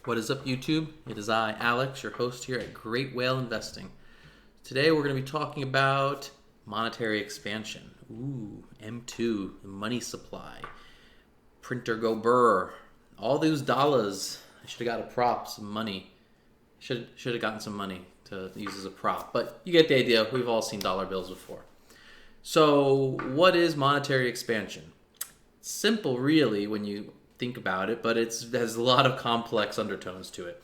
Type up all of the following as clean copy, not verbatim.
What is up, YouTube? It is I, Alex, your host here at Great Whale Investing. Today we're going to be talking about monetary expansion. Ooh, M2, the money supply, printer go burr, all those dollars. I should have got a prop, some money. Should have gotten some money to use as a prop, but you get the idea. We've all seen dollar bills before. So, what is monetary expansion? Simple, really, when you think about it, but it has a lot of complex undertones to it.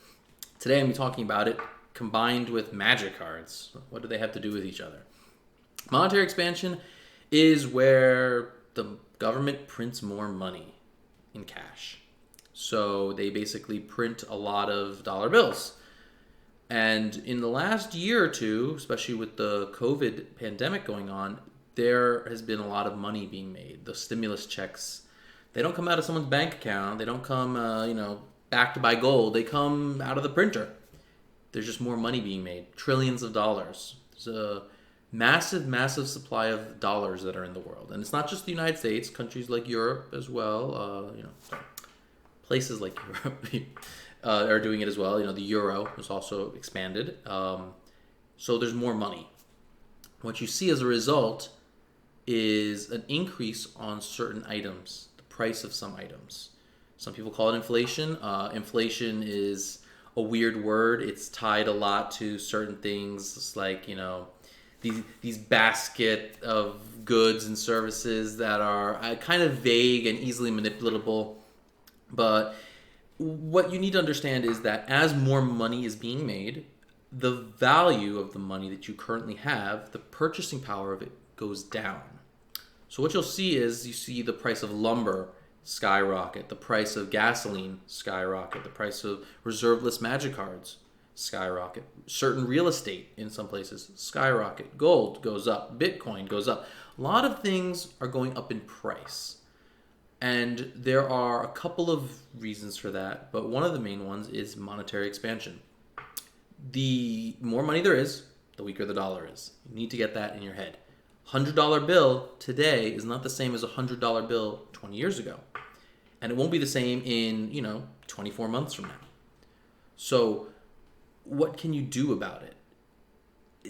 Today I'm talking about it combined with magic cards. What do they have to do with each other? Monetary expansion is where the government prints more money in cash. So they basically print a lot of dollar bills. And in the last year or two, especially with the COVID pandemic going on, there has been a lot of money being made. The stimulus checks, they don't come out of someone's bank account. They don't come, backed by gold. They come out of the printer. There's just more money being made. Trillions of dollars. There's a massive, massive supply of dollars that are in the world. And it's not just the United States. Countries like Europe as well, places like Europe are doing it as well. The euro has also expanded. So there's more money. What you see as a result is an increase on certain items, the price of some items. Some people call it inflation. Inflation is a weird word. It's tied a lot to certain things. It's like, these basket of goods and services that are kind of vague and easily manipulatable. But what you need to understand is that as more money is being made, the value of the money that you currently have, the purchasing power of it goes down. So what you'll see is you see the price of lumber skyrocket, the price of gasoline skyrocket, the price of reserve list magic cards skyrocket, certain real estate in some places skyrocket, gold goes up, Bitcoin goes up. A lot of things are going up in price. And there are a couple of reasons for that, but one of the main ones is monetary expansion. The more money there is, the weaker the dollar is. You need to get that in your head. $100 bill today is not the same as a $100 bill 20 years ago. And it won't be the same in, 24 months from now. So what can you do about it?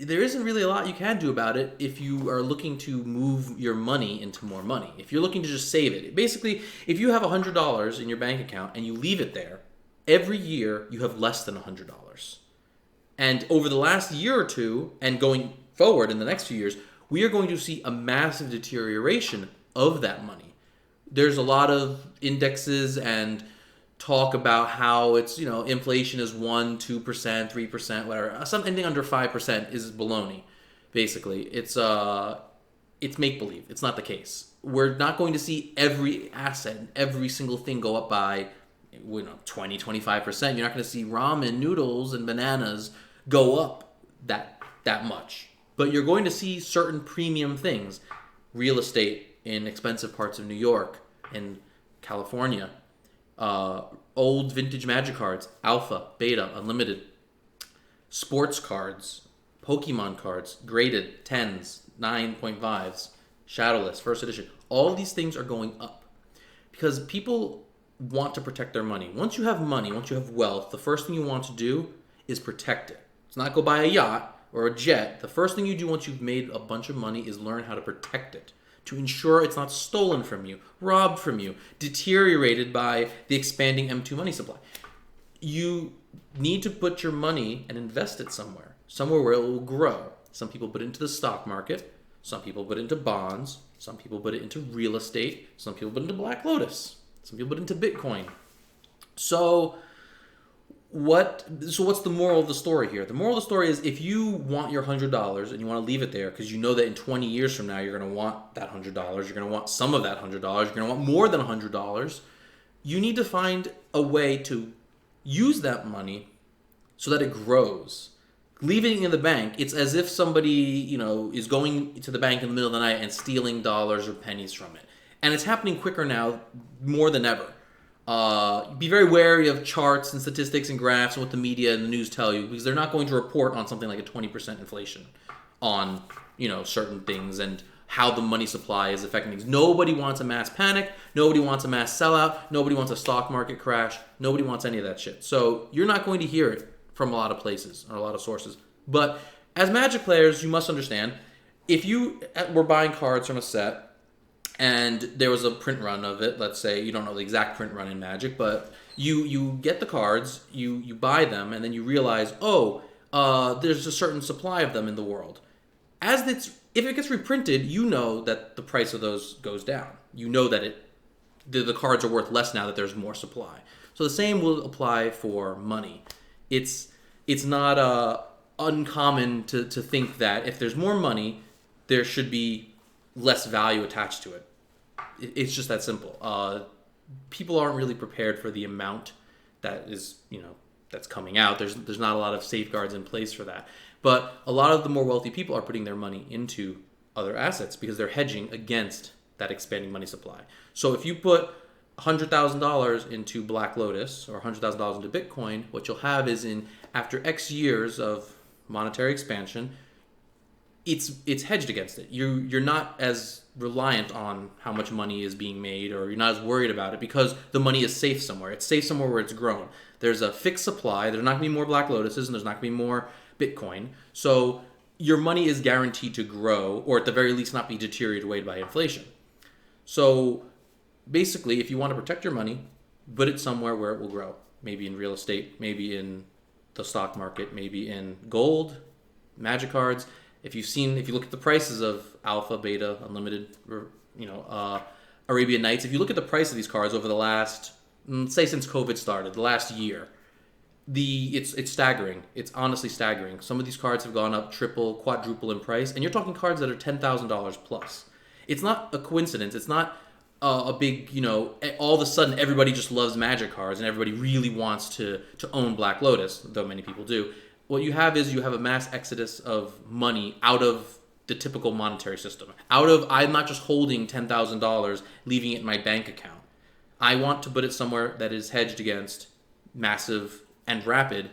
There isn't really a lot you can do about it if you are looking to move your money into more money. If you're looking to just save it. Basically, if you have $100 in your bank account and you leave it there, every year you have less than $100. And over the last year or two, and going forward in the next few years, we are going to see a massive deterioration of that money. There's a lot of indexes and talk about how it's, inflation is 1%, 2%, 3%, whatever. Anything under 5% is baloney, basically. It's make-believe. It's not the case. We're not going to see every asset, every single thing go up by 20, 25%. You're not going to see ramen noodles and bananas go up that much. But you're going to see certain premium things, real estate in expensive parts of New York and California, old vintage magic cards, alpha, beta, unlimited, sports cards, Pokemon cards, graded 10s, 9.5s, shadowless, first edition. All these things are going up because people want to protect their money. Once you have money, once you have wealth, the first thing you want to do is protect it. It's not go buy a yacht or a jet. The first thing you do once you've made a bunch of money is learn how to protect it, to ensure it's not stolen from you, robbed from you, deteriorated by the expanding M2 money supply. You need to put your money and invest it somewhere where it will grow. Some people put it into the stock market, some people put it into bonds, some people put it into real estate, some people put it into Black Lotus, some people put it into Bitcoin. So what's the moral of the story here? The moral of the story is if you want your $100 and you want to leave it there because you know that in 20 years from now you're going to want that $100, you're going to want some of that $100, you're going to want more than $100, you need to find a way to use that money so that it grows. Leaving it in the bank, it's as if somebody, is going to the bank in the middle of the night and stealing dollars or pennies from it. And it's happening quicker now more than ever. Be very wary of charts and statistics and graphs and what the media and the news tell you, because they're not going to report on something like a 20% inflation on, certain things and how the money supply is affecting things. Nobody wants a mass panic. Nobody wants a mass sellout. Nobody wants a stock market crash. Nobody wants any of that shit. So you're not going to hear it from a lot of places or a lot of sources. But as Magic players, you must understand, if you were buying cards from a set and there was a print run of it, let's say you don't know the exact print run in Magic, but you get the cards, you buy them, and then you realize, there's a certain supply of them in the world. If it gets reprinted, you know that the price of those goes down. You know that the cards are worth less now that there's more supply. So the same will apply for money. It's not uncommon to think that if there's more money, there should be less value attached to it. It's just that simple. People aren't really prepared for the amount that is, that's coming out. There's not a lot of safeguards in place for that. But a lot of the more wealthy people are putting their money into other assets because they're hedging against that expanding money supply. So if you put $100,000 into Black Lotus or $100,000 into Bitcoin, what you'll have is after X years of monetary expansion, it's hedged against it. You're not as reliant on how much money is being made, or you're not as worried about it because the money is safe somewhere. It's safe somewhere where it's grown. There's a fixed supply. There's not going to be more Black Lotuses, and there's not going to be more Bitcoin. So your money is guaranteed to grow, or at the very least not be deteriorated away by inflation. So basically, if you want to protect your money, put it somewhere where it will grow. Maybe in real estate, maybe in the stock market, maybe in gold, Magic cards. If you look at the prices of Alpha, Beta, Unlimited, Arabian Nights, if you look at the price of these cards over the last, say since COVID started, the last year, it's staggering. It's honestly staggering. Some of these cards have gone up triple, quadruple in price, and you're talking cards that are $10,000 plus. It's not a coincidence. It's not a big, all of a sudden everybody just loves Magic cards and everybody really wants to own Black Lotus, though many people do. What you have is a mass exodus of money out of the typical monetary system. I'm not just holding $10,000, leaving it in my bank account. I want to put it somewhere that is hedged against massive and rapid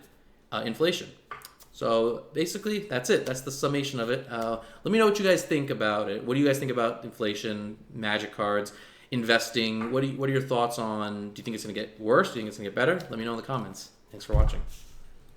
inflation. So basically, that's it. That's the summation of it. Let me know what you guys think about it. What do you guys think about inflation, Magic cards, investing? What are your thoughts on? Do you think it's going to get worse? Do you think it's going to get better? Let me know in the comments. Thanks for watching.